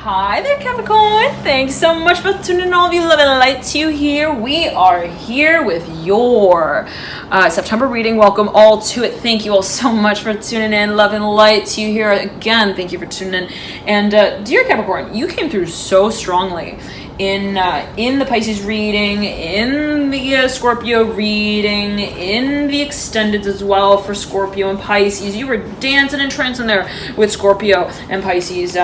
Hi there, Capricorn. Thanks so much for tuning in, all of you love and light to here. We are here with your September reading. Welcome all to it. Thank you all so much for tuning in. Love and light to you here again. Thank you for tuning in. And dear Capricorn, you came through so strongly in the Pisces reading, in the Scorpio reading, in the extended as well for Scorpio and Pisces. You were dancing and trancing there with Scorpio and Pisces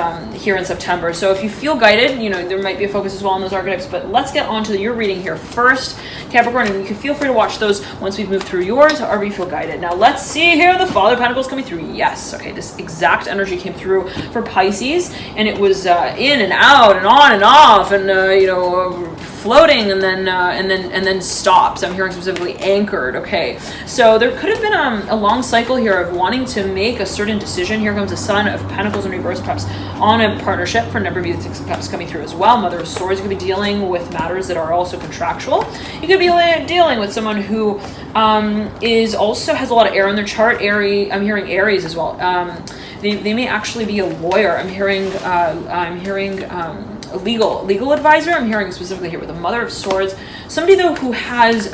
here in September. So if you feel guided, you know, there might be a focus as well on those archetypes, but let's get on to your reading here first, Capricorn, and you can feel free to watch those once we've moved through yours, however you feel guided. Now let's see here, the Father of Pentacles coming through. Yes, okay, this exact energy came through for Pisces, and it was in and out and on and off, and floating and then stopped. I'm hearing specifically anchored. Okay, so there could have been a long cycle here of wanting to make a certain decision. Here comes the Son of Pentacles in reverse, perhaps on a partnership. For a number of you, the Six of Cups coming through as well. Mother of Swords, you could be dealing with matters that are also contractual. You could be dealing with someone who is also has a lot of air in their chart. I'm hearing Aries as well. They may actually be a lawyer. I'm hearing a legal advisor. I'm hearing specifically here with the Mother of Swords, somebody though who has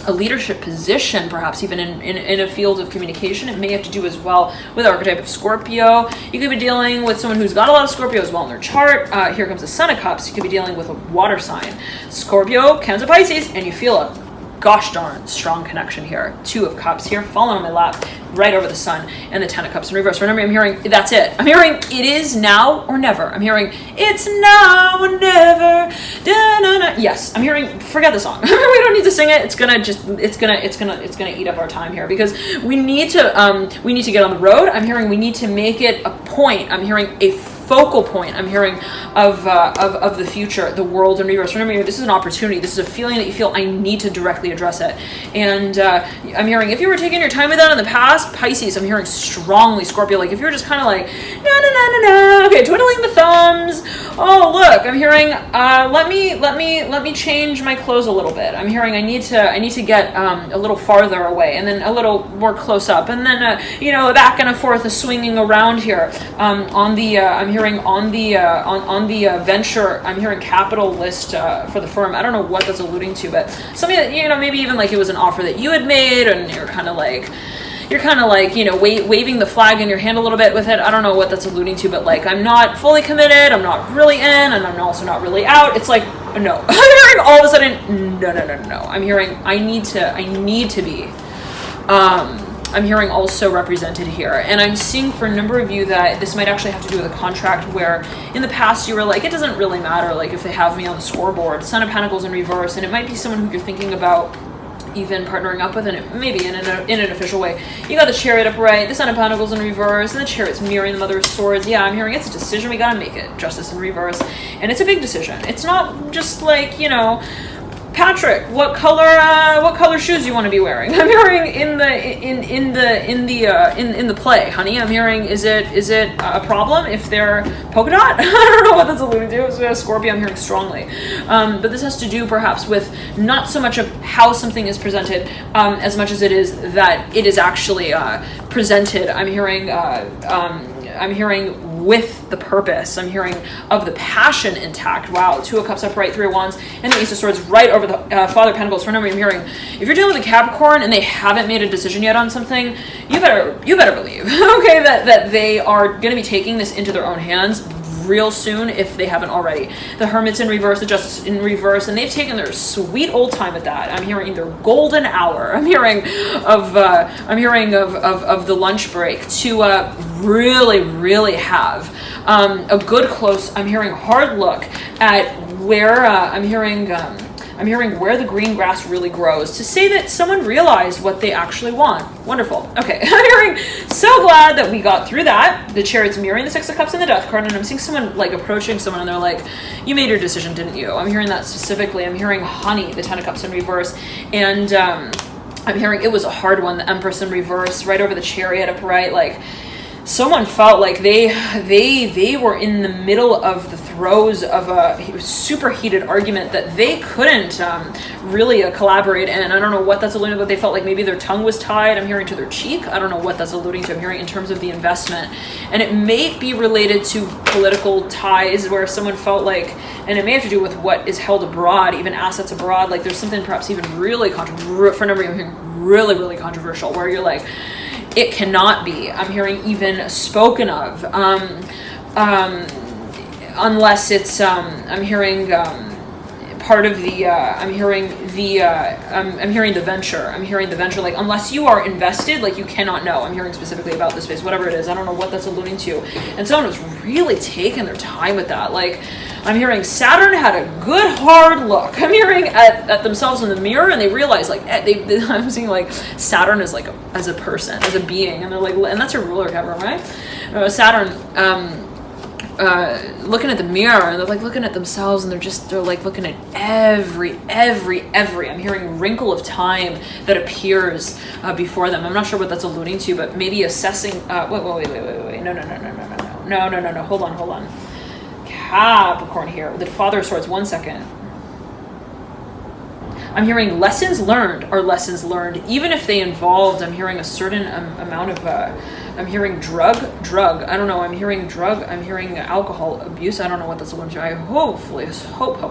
a leadership position, perhaps even in a field of communication. It may have to do as well with the archetype of Scorpio. You could be dealing with someone who's got a lot of Scorpio as well in their chart. Here comes the Son of Cups. You could be dealing with a water sign, Scorpio, Cancer, Pisces, and you feel a gosh darn strong connection here. Two of Cups here falling on my lap right over the Sun, and the Ten of Cups in reverse. Remember, I'm hearing that's it. I'm hearing it is now or never. I'm hearing it's now or never. Da-na-na. Yes, I'm hearing forget the song. We don't need to sing it. It's gonna eat up our time here because we need to get on the road. I'm hearing we need to make it a point. I'm hearing a focal point. I'm hearing of the future, the world in reverse. Remember, this is an opportunity. This is a feeling that you feel I need to directly address it. And I'm hearing if you were taking your time with that in the past, Pisces, I'm hearing strongly Scorpio. Like if you're just kind of like okay, twiddling the thumbs. Oh look, I'm hearing let me change my clothes a little bit. I'm hearing I need to get a little farther away and then a little more close up and then back and forth, swinging around here on the venture. I'm hearing capital list for the firm. I don't know what that's alluding to, but something that maybe even like it was an offer that you had made and you're kind of like waving the flag in your hand a little bit with it. I don't know what that's alluding to, but like I'm not fully committed, I'm not really in, and I'm also not really out. It's like no. I'm hearing all of a sudden no. I'm hearing I need to be. I'm hearing also represented here, and I'm seeing for a number of you that this might actually have to do with a contract where in the past you were like, it doesn't really matter like if they have me on the scoreboard. Son of Pentacles in reverse, and it might be someone who you're thinking about even partnering up with, and it maybe in an official way. You got the Chariot upright, the Son of Pentacles in reverse, and the Chariot's mirroring the Mother of Swords. Yeah, I'm hearing it's a decision, we gotta make it. Justice in reverse, and it's a big decision. It's not just like Patrick, what color shoes do you want to be wearing? I'm hearing in the play, honey. I'm hearing is it a problem if they're polka dot? I don't know what that's alluding to. It's a Scorpio. I'm hearing strongly, but this has to do perhaps with not so much of how something is presented, as much as it is that it is actually presented. I'm hearing with the purpose. I'm hearing of the passion intact. Wow, Two of Cups upright, Three of Wands, and the Ace of Swords right over the Father of Pentacles. Remember, I'm hearing if you're dealing with a Capricorn and they haven't made a decision yet on something, you better believe, okay, that they are going to be taking this into their own hands real soon if they haven't already. The Hermit's in reverse, the Justice in reverse, and they've taken their sweet old time at that. I'm hearing their golden hour. I'm hearing of the lunch break to really have a good close. I'm hearing hard look at where I'm hearing where the green grass really grows to say that someone realized what they actually want. Wonderful. Okay, I'm hearing so glad that we got through that. The Chariot's mirroring the Six of Cups and the Death card, and I'm seeing someone like approaching someone and they're like, you made your decision, didn't you? I'm hearing that specifically. I'm hearing honey, the Ten of Cups in reverse, and I'm hearing it was a hard one, the Empress in reverse, right over the Chariot upright, like someone felt like they were in the middle of the throes of a super heated argument that they couldn't really collaborate in. I don't know what that's alluding to, but they felt like maybe their tongue was tied. I'm hearing to their cheek. I don't know what that's alluding to. I'm hearing in terms of the investment. And it may be related to political ties where someone felt like, and it may have to do with what is held abroad, even assets abroad, like there's something perhaps even really controversial, for a number of you, I'm hearing really controversial, where you're like, it cannot be. I'm hearing even spoken of, unless it's, I'm hearing part of the, I'm hearing the venture. I'm hearing the venture, like unless you are invested, like you cannot know. I'm hearing specifically about this space, whatever it is. I don't know what that's alluding to. And someone was really taking their time with that. Like, I'm hearing Saturn had a good hard look. I'm hearing at themselves in the mirror, and they realize like I'm seeing like Saturn is like as a person, as a being, and they're like, and that's your ruler, Capricorn, right? Saturn, looking at the mirror, and they're like looking at themselves, and they're like looking at every. I'm hearing wrinkle of time that appears before them. I'm not sure what that's alluding to, but maybe assessing. Wait. No. Hold on. Capricorn here, the Father of Swords. 1 second. I'm hearing lessons learned are lessons learned, even if they involved, I'm hearing a certain amount of, I'm hearing drug. I don't know. I'm hearing drug. I'm hearing alcohol abuse. I don't know what that's alluding to. I hope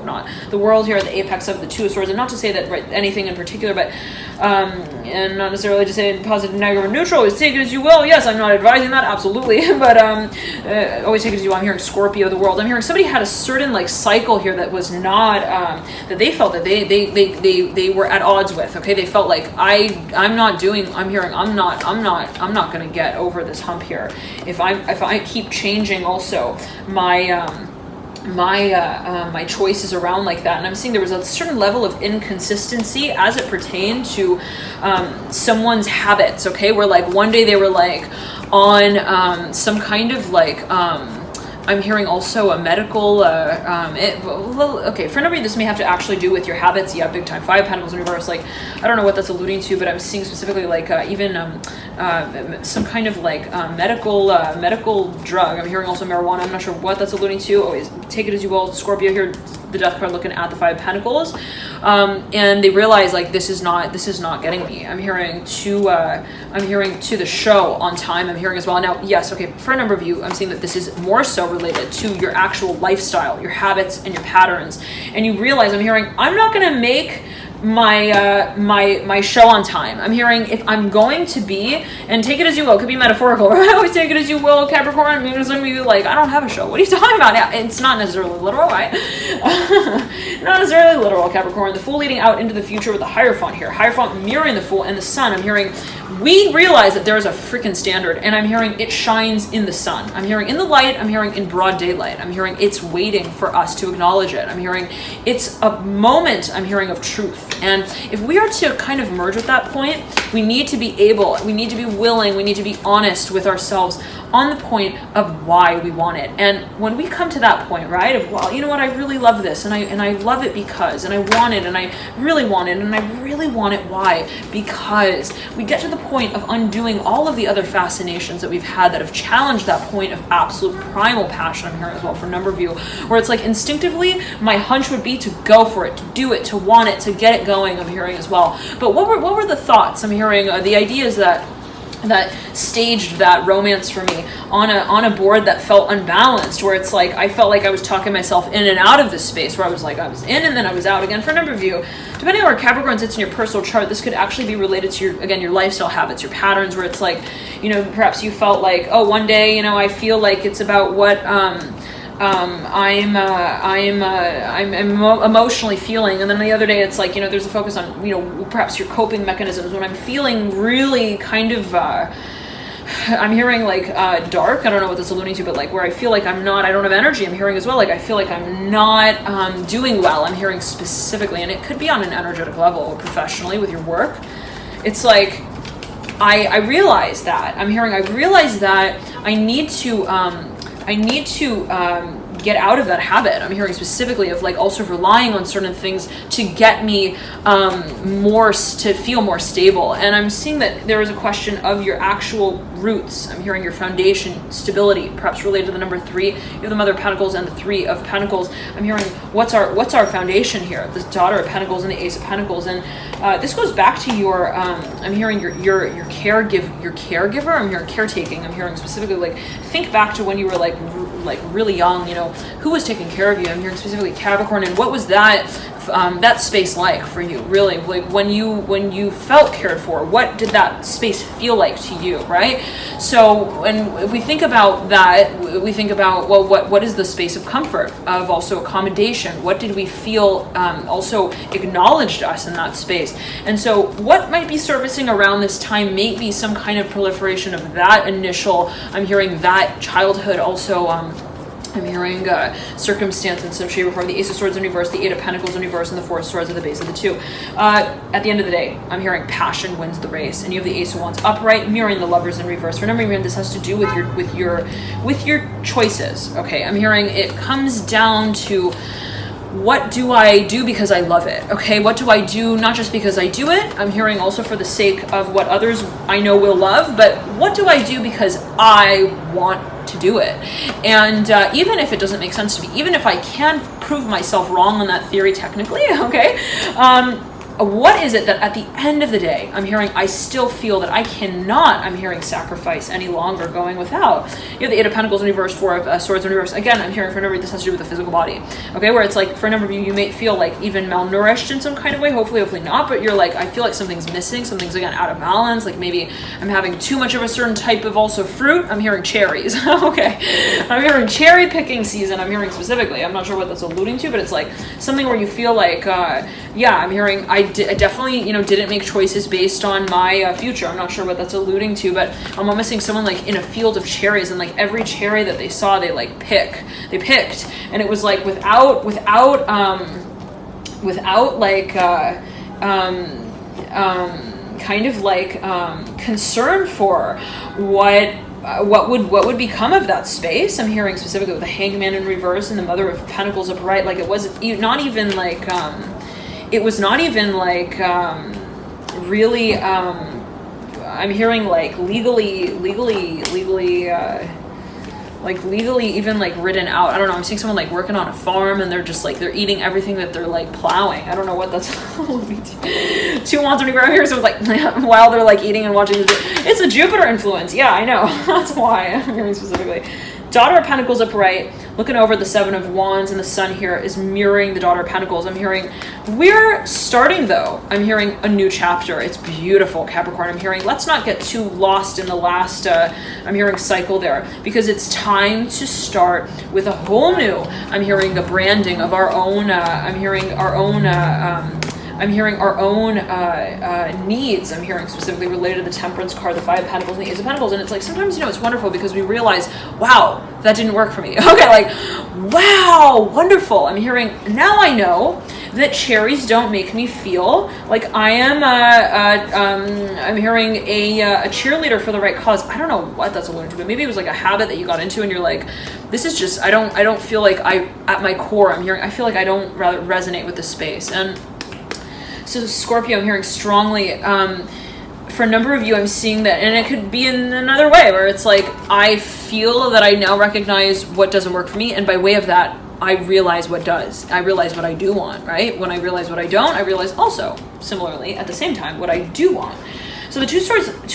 not. The world here at the apex of the Two of Swords, and not to say that anything in particular, but, and not necessarily to say positive, negative, or neutral. Always take it as you will. Yes, I'm not advising that, absolutely, but always take it as you will. I'm hearing Scorpio, the world. I'm hearing somebody had a certain like cycle here that was not, that they felt that they were at odds with. Okay, they felt like I'm not going to get over this hump here if I keep changing also my my choices around like that. And I'm seeing there was a certain level of inconsistency as it pertained to someone's habits, okay, where like one day they were like on some kind of like I'm hearing also a medical, okay, for a number of you, this may have to actually do with your habits. Yeah, big time. 5 Pentacles in reverse. Like, I don't know what that's alluding to, but I'm seeing specifically like even some kind of like medical drug. I'm hearing also marijuana. I'm not sure what that's alluding to. Always take it as you will. Scorpio here, the Death card looking at the 5 Pentacles. And they realize like this is not getting me. I'm hearing to the show on time. I'm hearing as well. Now, yes, okay, for a number of you, I'm seeing that this is more so related to your actual lifestyle, your habits and your patterns. And you realize, I'm hearing, I'm not going to make my show on time. I'm hearing if I'm going to be, and take it as you will, it could be metaphorical, right? I always take it as you will, Capricorn. Maybe some of you like, I don't have a show. What are you talking about? Yeah, it's not necessarily literal, right? Not necessarily literal, Capricorn. The Fool leading out into the future with the Hierophant here. Hierophant mirroring the Fool and the Sun. I'm hearing, we realize that there is a freaking standard, and I'm hearing it shines in the sun. I'm hearing in the light. I'm hearing in broad daylight. I'm hearing it's waiting for us to acknowledge it. I'm hearing it's a moment, I'm hearing, of truth. And if we are to kind of merge with that point, we need to be willing, we need to be honest with ourselves on the point of why we want it. And when we come to that point, right, of, well, you know what, I really love this, and I love it because, and I want it, and I really want it, and I really want it, why? Because we get to the point of undoing all of the other fascinations that we've had that have challenged that point of absolute primal passion. I'm hearing as well for a number of you, where it's like instinctively my hunch would be to go for it, to do it, to want it, to get it going. I'm hearing as well. But what were the thoughts? I'm hearing the ideas that staged that romance for me on a board that felt unbalanced, where it's like I felt like I was talking myself in and out of this space, where I was like I was in and then I was out again. For a number of you, depending on where Capricorn sits in your personal chart, this could actually be related to your lifestyle habits, your patterns, where it's like, perhaps you felt like, oh, one day, I feel like it's about what I'm emotionally feeling, and then the other day it's like, there's a focus on, perhaps your coping mechanisms. When I'm feeling really kind of, I'm hearing like dark, I don't know what that's alluding to, but like where I feel like I don't have energy. I'm hearing as well, like I feel like I'm not doing well. I'm hearing specifically, and it could be on an energetic level or professionally with your work. It's like, I realize that. I'm hearing, I realize that I need to get out of that habit. I'm hearing specifically of like also relying on certain things to get me to feel more stable. And I'm seeing that there is a question of your actual roots. I'm hearing your foundation, stability, perhaps related to the number 3. You have the Mother of Pentacles and the 3 of Pentacles. I'm hearing what's our foundation here? The Daughter of Pentacles and the Ace of Pentacles. And this goes back to your, I'm hearing your caregiver. I'm hearing caretaking. I'm hearing specifically, like, think back to when you were like really young, you know, who was taking care of you? I'm hearing specifically Capricorn, and what was that space like for you? Really, like when you felt cared for, what did that space feel like to you, right? So when we think about that, we think about, well, what is the space of comfort, of also accommodation? What did we feel also acknowledged us in that space? And so what might be surfacing around this time may be some kind of proliferation of that initial, I'm hearing that childhood also, I'm hearing circumstance in some shape or form. The Ace of Swords in reverse, the 8 of Pentacles in reverse, and the 4 of Swords at the base of the 2. At the end of the day, I'm hearing passion wins the race, and you have the Ace of Wands upright, mirroring the Lovers in reverse. Remember, this has to do with your choices. Okay, I'm hearing it comes down to, what do I do because I love it? Okay, what do I do not just because I do it? I'm hearing also for the sake of what others I know will love, but what do I do because I want to do it? And even if it doesn't make sense to me, even if I can prove myself wrong on that theory technically, okay, what is it that at the end of the day, I'm hearing I still feel that I cannot, I'm hearing sacrifice any longer going without? You have the 8 of Pentacles in reverse, 4 of Swords in reverse. Again, I'm hearing for a number of you, this has to do with the physical body, okay, where it's like for a number of you, you may feel like even malnourished in some kind of way, hopefully not, but you're like, I feel like something's missing, something's again out of balance, like maybe I'm having too much of a certain type of also fruit. I'm hearing cherries. Okay, I'm hearing cherry picking season. I'm hearing specifically, I'm not sure what that's alluding to, but it's like something where you feel like, yeah, I'm hearing I definitely, you know, didn't make choices based on my future. I'm not sure what that's alluding to, but I'm missing someone like in a field of cherries, and like every cherry that they saw, they picked, and it was like without like kind of like concern for what would become of that space. I'm hearing specifically with the Hangman in reverse and the Mother of Pentacles upright. Like it was not even like really I'm hearing like legally even like written out. I don't know, I'm seeing someone like working on a farm, and they're just like, they're eating everything that they're like plowing. I don't know what that's 2 wands anywhere here, so it's like while they're like eating and watching it's a Jupiter influence. Yeah, I know. That's why I'm hearing specifically Daughter of Pentacles upright, looking over the 7 of Wands, and the Sun here is mirroring the Daughter of Pentacles. I'm hearing we're starting though. I'm hearing a new chapter. It's beautiful, Capricorn. I'm hearing let's not get too lost in the last I'm hearing cycle there, because it's time to start with a whole new, I'm hearing a branding of our own I'm hearing our own needs. I'm hearing specifically related to the Temperance card, the 5 of Pentacles, and the Ace of Pentacles. And it's like, sometimes, you know, it's wonderful because we realize, wow, that didn't work for me. Okay, like, wow, wonderful. I'm hearing, now I know that cherries don't make me feel like I am I'm hearing a cheerleader for the right cause. I don't know what that's alluding to, but maybe it was like a habit that you got into and you're like, this is just, I don't feel like at my core, I'm hearing, I feel like I don't rather resonate with this space. And so Scorpio, I'm hearing strongly, for a number of you, I'm seeing that, and it could be in another way where it's like, I feel that I now recognize what doesn't work for me, and by way of that, I realize what does. I realize what I do want, right? When I realize what I don't, I realize also, similarly, at the same time, what I do want. So the Two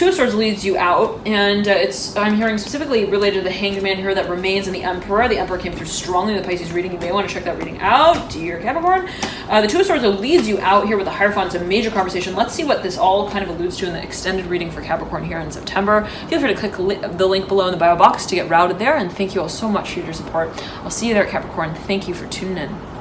of Swords leads you out, and I'm hearing specifically related to the Hanged Man here that remains in the Emperor. The Emperor came through strongly in the Pisces reading. You may want to check that reading out, dear Capricorn. The Two of Swords leads you out here with the Hierophant. It's a major conversation. Let's see what this all kind of alludes to in the extended reading for Capricorn here in September. Feel free to click the link below in the bio box to get routed there, and thank you all so much for your support. I'll see you there, Capricorn. Thank you for tuning in.